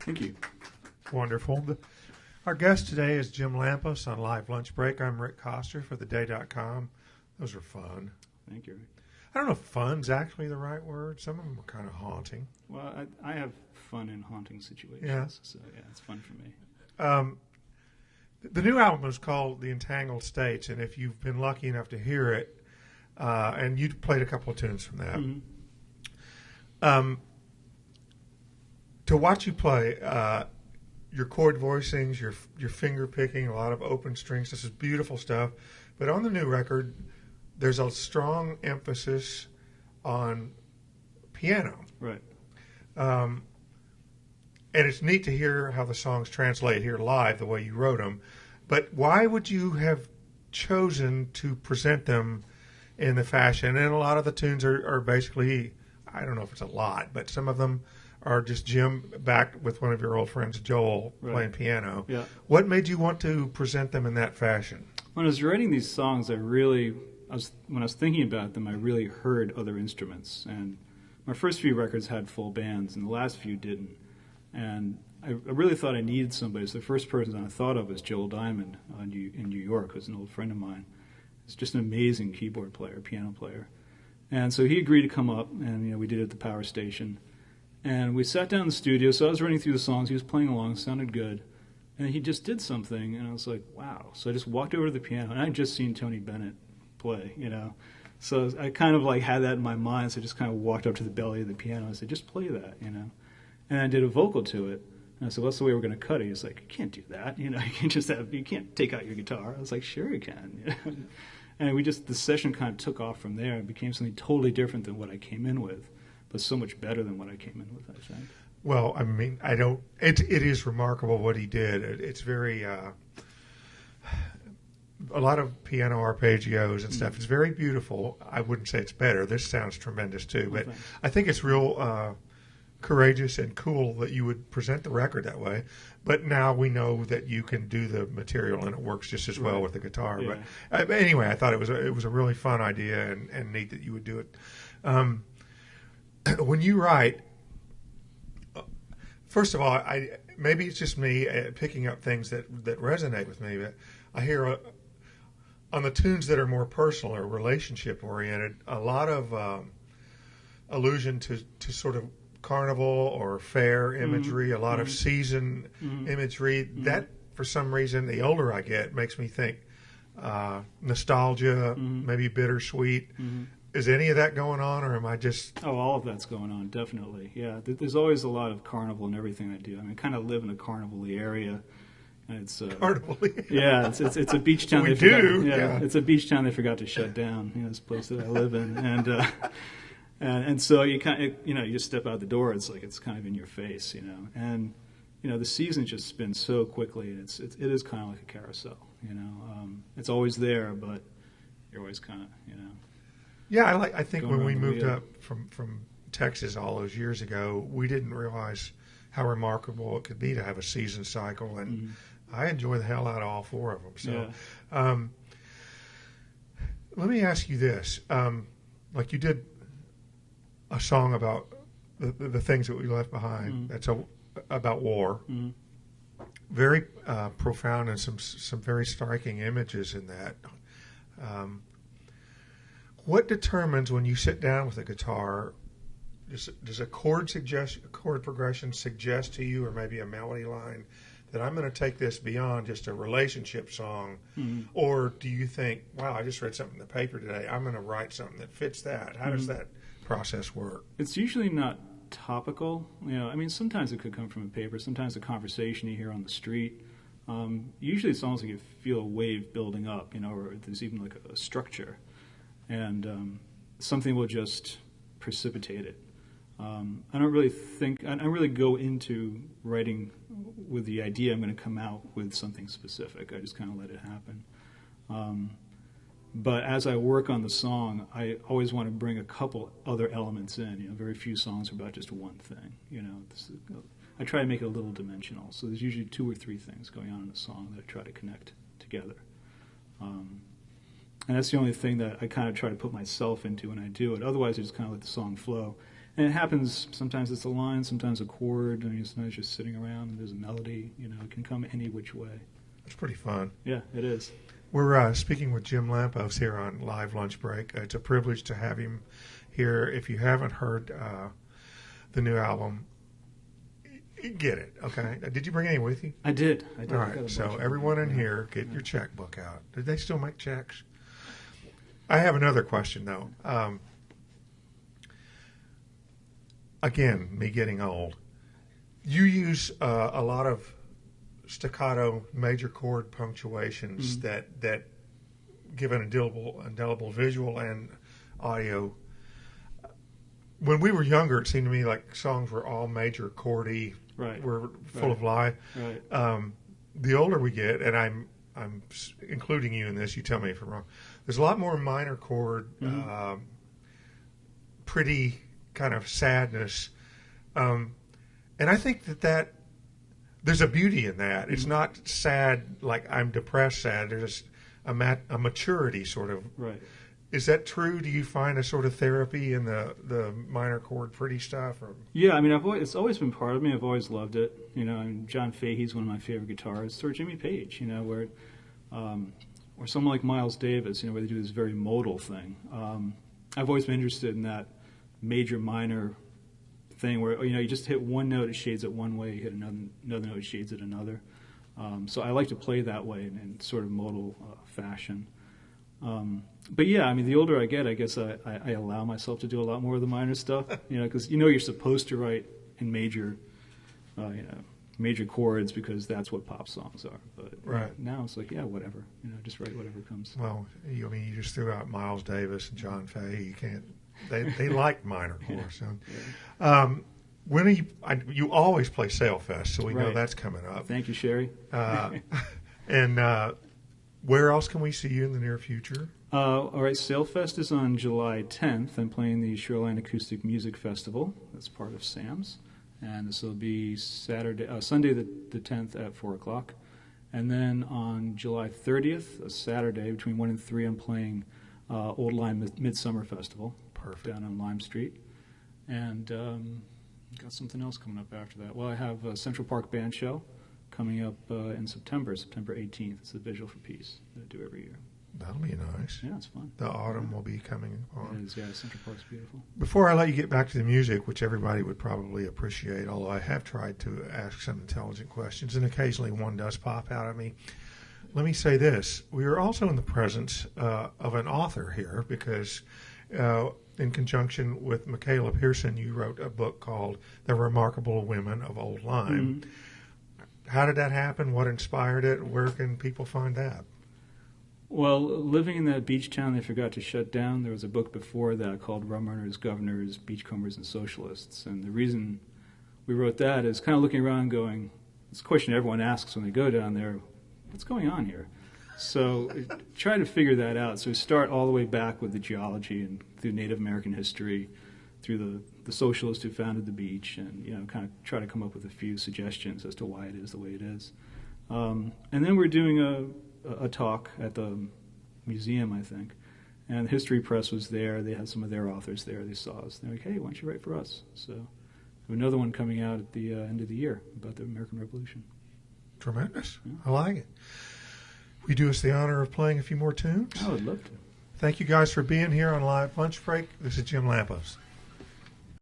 Thank you. Wonderful. Our guest today is Jim Lampos on Live Lunch Break. I'm Rick Coster for theday.com. Those are fun. Thank you. I don't know if fun's actually the right word. Some of them are kind of haunting. Well, I have fun in haunting situations, Yeah. so yeah, it's fun for me. The new album is called The Entangled States, and if you've been lucky enough to hear it, and you played a couple of tunes from that, to watch you play, your chord voicings, your finger picking, a lot of open strings, this is beautiful stuff. But on the new record, there's a strong emphasis on piano. Right. And it's neat to hear how the songs translate here live, the way you wrote them. But why would you have chosen to present them in the fashion? And a lot of the tunes are basically, I don't know if it's a lot, but some of them are just Jim back with one of your old friends, Joel, playing piano. Yeah. What made you want to present them in that fashion? When I was writing these songs, when I was thinking about them, I really heard other instruments. And my first few records had full bands, and the last few didn't. And I really thought I needed somebody. So the first person I thought of was Joel Diamond in New York, who's an old friend of mine. He's just an amazing keyboard player, piano player. And so he agreed to come up, and we did it at the power station. And we sat down in the studio. So I was running through the songs. He was playing along, sounded good. And he just did something, and I was like, wow. So I just walked over to the piano, and I'd just seen Tony Bennett play, So I kind of like had that in my mind, so I just kind of walked up to the belly of the piano and said, just play that, And I did a vocal to it. And I said, what's the way we're going to cut it? He's like, you can't do that. You can't take out your guitar. I was like, sure you can. And the session kind of took off from there. It became something totally different than what I came in with, but so much better than what I came in with, I think. Well, I mean, it is remarkable what he did. It's very, a lot of piano arpeggios and stuff. It's very beautiful. I wouldn't say it's better. This sounds tremendous too, but I think it's real courageous and cool that you would present the record that way. But now we know that you can do the material and it works just as well with the guitar. Yeah. But anyway, I thought it was a really fun idea and neat that you would do it. When you write, first of all, maybe it's just me picking up things that resonate with me. But I hear on the tunes that are more personal or relationship oriented, a lot of allusion to sort of carnival or fair imagery, a lot of season imagery. That, for some reason, the older I get, makes me think nostalgia, maybe bittersweet. Is any of that going on, or am I just... Oh, all of that's going on, definitely. Yeah, there's always a lot of carnival in everything I do. I mean, I kind of live in a carnival-y area. And it's carnival-y? Yeah, it's a beach town. It's a beach town they forgot to shut down, this place that I live in. And so you kind of, you just step out the door, it's like it's kind of in your face, And, the season just spins so quickly, and it is kind of like a carousel, It's always there, but you're always kind of, Yeah, I think when we moved up from Texas all those years ago, we didn't realize how remarkable it could be to have a season cycle, and I enjoy the hell out of all four of them. So, let me ask you this: like you did a song about the things that we left behind. That's about war. Very profound and some very striking images in that. What determines when you sit down with a guitar? Does a chord progression suggest to you, or maybe a melody line, that I'm going to take this beyond just a relationship song? Or do you think, wow, I just read something in the paper today, I'm going to write something that fits that? How does that process work? It's usually not topical. I mean, sometimes it could come from a paper, sometimes a conversation you hear on the street. Usually it's almost like you feel a wave building up, or there's even like a structure. And something will just precipitate it. I don't really go into writing with the idea I'm going to come out with something specific. I just kind of let it happen. But as I work on the song, I always want to bring a couple other elements in. Very few songs are about just one thing. I try to make it a little dimensional. So there's usually 2 or 3 things going on in a song that I try to connect together. And that's the only thing that I kind of try to put myself into when I do it. Otherwise, I just kind of let the song flow. And it happens, sometimes it's a line, sometimes a chord, and sometimes just sitting around and there's a melody. It can come any which way. It's pretty fun. Yeah, it is. We're speaking with Jim Lampos here on Live Lunch Break. It's a privilege to have him here. If you haven't heard the new album, get it, okay? Did you bring any with you? I did. All right, so everyone in here, get your checkbook out. Did they still make checks? I have another question, though. Again, me getting old. You use a lot of staccato major chord punctuations that give an indelible visual and audio. When we were younger, it seemed to me like songs were all major chordy, were full of life. Right. The older we get, and I'm including you in this, you tell me if I'm wrong, there's a lot more minor chord, pretty kind of sadness. And I think that there's a beauty in that. It's not sad like I'm depressed sad. There's a maturity sort of. Right. Is that true? Do you find a sort of therapy in the minor chord pretty stuff? Or? Yeah, I mean, it's always been part of me. I've always loved it. And John Fahey's one of my favorite guitarists, or Jimmy Page, where, or someone like Miles Davis, where they do this very modal thing. I've always been interested in that major minor thing where you just hit one note, it shades it one way, you hit another note, it shades it another. So I like to play that way in sort of modal fashion. But yeah, I mean, the older I get, I guess I allow myself to do a lot more of the minor stuff, because you're supposed to write in major, major chords because that's what pop songs are. But now it's like, yeah, whatever, just write whatever comes. Well, you just threw out Miles Davis and John Fahey. You can't. They like minor chords. Yeah. So. When are you always play Sailfest, so we know that's coming up. Thank you, Sherry. And where else can we see you in the near future? All right, Sailfest is on July 10th. I'm playing the Shoreline Acoustic Music Festival. That's part of SAMS. And this will be Sunday the 10th at 4 o'clock. And then on July 30th, a Saturday, between 1 and 3, I'm playing Old Lime Midsummer Festival. Perfect. Down on Lime Street. And got something else coming up after that. Well, I have a Central Park Band Show coming up in September 18th. It's the Vigil for Peace that I do every year. That'll be nice. Yeah, it's fun. The autumn will be coming on. It is, yeah. Central Park's beautiful. Before I let you get back to the music, which everybody would probably appreciate, although I have tried to ask some intelligent questions, and occasionally one does pop out at me, let me say this. We are also in the presence of an author here because in conjunction with Michaela Pearson, you wrote a book called The Remarkable Women of Old Lyme. Mm-hmm. How did that happen? What inspired it? Where can people find that? Well, living in that beach town they forgot to shut down, there was a book before that called Rum Runners, Governors, Beachcombers, and Socialists. And the reason we wrote that is kind of looking around going, it's a question everyone asks when they go down there, what's going on here? So try to figure that out. So start all the way back with the geology and through Native American history, through the socialists who founded the beach, and kind of try to come up with a few suggestions as to why it is the way it is. And then we're doing a talk at the museum, I think, and the History Press was there. They had some of their authors there. They saw us. They're like, hey, why don't you write for us? So we have another one coming out at the end of the year about the American Revolution. Tremendous. Yeah. I like it. Will you do us the honor of playing a few more tunes? I would love to. Thank you guys for being here on Live Lunch Break. This is Jim Lampos.